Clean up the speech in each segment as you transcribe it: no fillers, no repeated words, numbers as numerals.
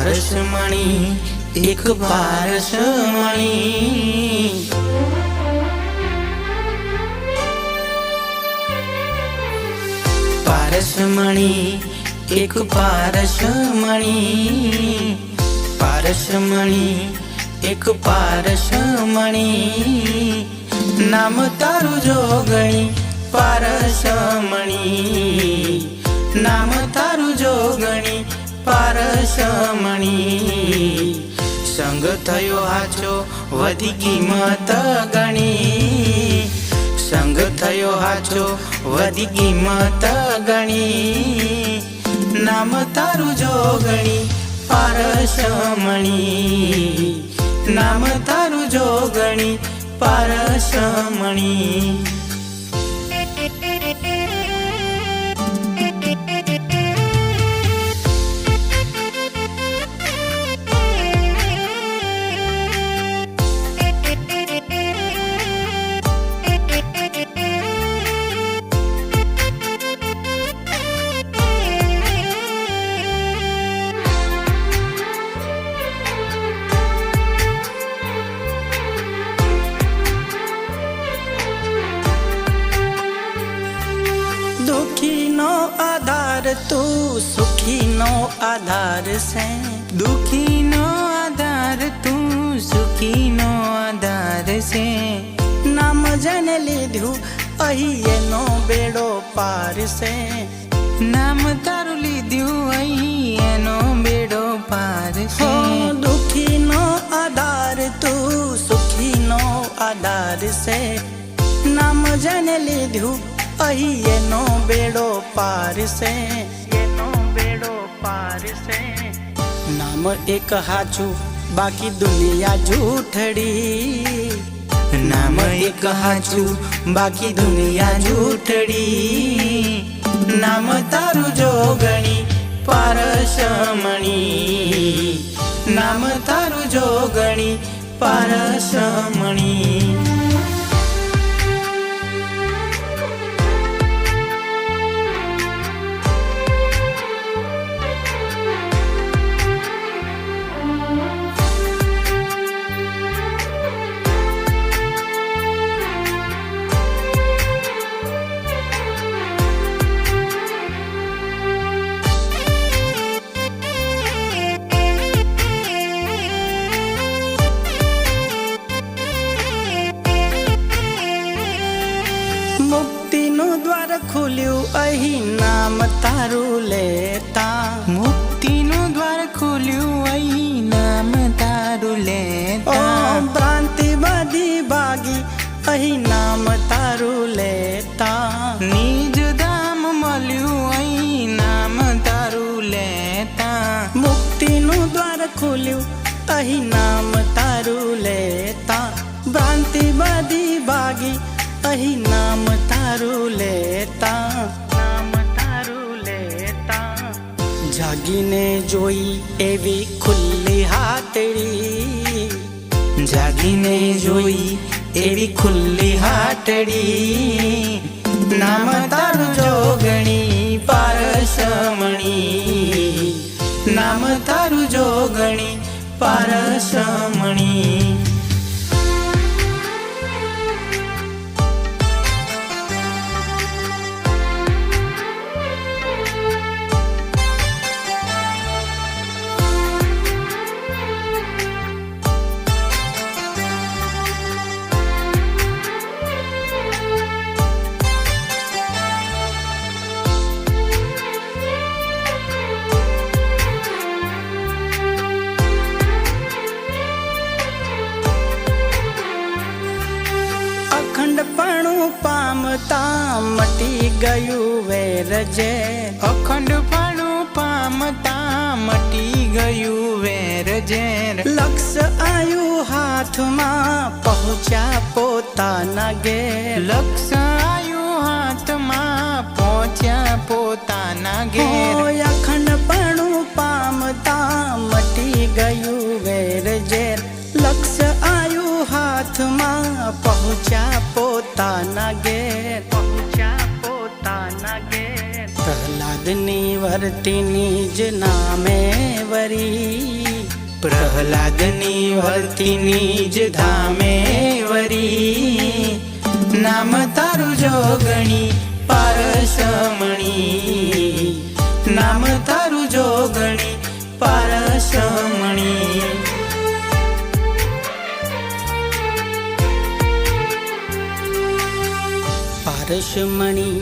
પારસમણી એક પારસમણી, પારસમણી એક પારસમણી, પારસમણી એક પારસમણી, નામ તારું જોગણી પારસમણી, નામ તારું જોગણી પારસમણી, સંગ થયો હાચો વધી કિંમત ગણી, સંગ થયો હાચો વધી કિંમત ગણી, નામ તારું જોગણી પારસમણી, નામ તારું જોગણી પારસમણી। दुखी नो आधार तू सुखी नो आधार से, दुखी नो आधार तू सुखी नो आधार से, नाम जन लीधु अहिए नो बेड़ो पार से, नाम तारू लीधु अहिए नो बेड़ो पार से। दुखी नो आधार तू सुखी नो आधार से, नाम जन लीधु अहिए नो बेड़ो पार से, ये नो बेड़ो पार से, नाम एक हाचू बाकी दुनिया झूठड़ी, नाम एक हाचू बाकी दुनिया झूठड़ी, नाम तारू जोगणी पारसमणी, नाम तारू जोगणी पारसमणी। मुक्ति नु द्वार खुल्यू अही नाम तारू लेता, मुक्ति नु द्वार खुल्यू अही नाम तारू लेता, ओ भ्रांति बधी भागी अही नाम तारू लेता, निज धाम मल्यू अही नाम तारू लेता, मुक्ति नु द्वार खुल्यू अही नाम तारू लेता, भ्रांति बधी भागी अही नाम तारू लेता, नाम तारू लेता, जागीने जोई एवी खुली हाथड़ी, जागीने जोई एवी खुली हाथड़ी, नाम तारू जोगणी पारसमणी, नाम तारू जोगणी पारसमणी। अखंडपणु पामता मटी गयु वेर जे, अखंडपणु पामता मटी गयु वेर जेर, लक्ष्य आयु हाथ में पहुँचा पोताना घेर, लक्ष्य आयु हाथ में पहुँचा पोताना घेर, अखंडपणु पामता मटी गयु वेर जेर, लक्ष्य आयु हाथ में पहुँचा पोताना घेर, पहुँचा पोताना घेर, પ્રહલાદની વર્તીની જ નામે વરી, પ્રહલાદની વર્તીની જ ધામે વરી, નામ તારું જોગણી પારસમણી, નામ તારું જોગણી પારસમણી. પારસમણી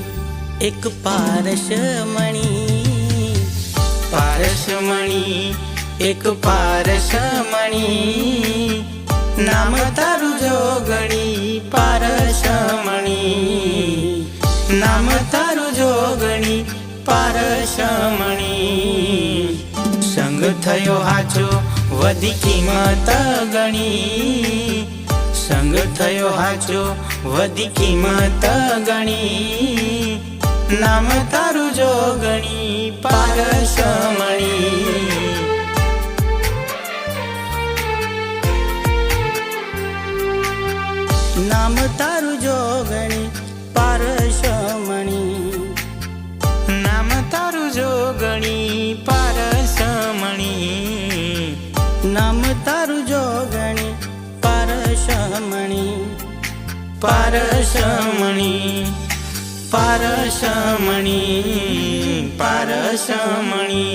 એક પારસમણી, પારસમણી એક પારસમણી, નામ તારું જોગણી પારસમણી, નામ તારું જોગણી પારસમણી. સંગ થયો હાચો વધી કિંમત ગણી, સંગ થયો હાચો વધી કિંમત ગણી, નામ તારું જોગણી પારસમણી. નામ તારું જોગણી પારસમણી, નામ તારું જોગણી પારસમણી, નામ તારું જોગણી પારસમણી. પારસમણી પારસમણી પારસમણી.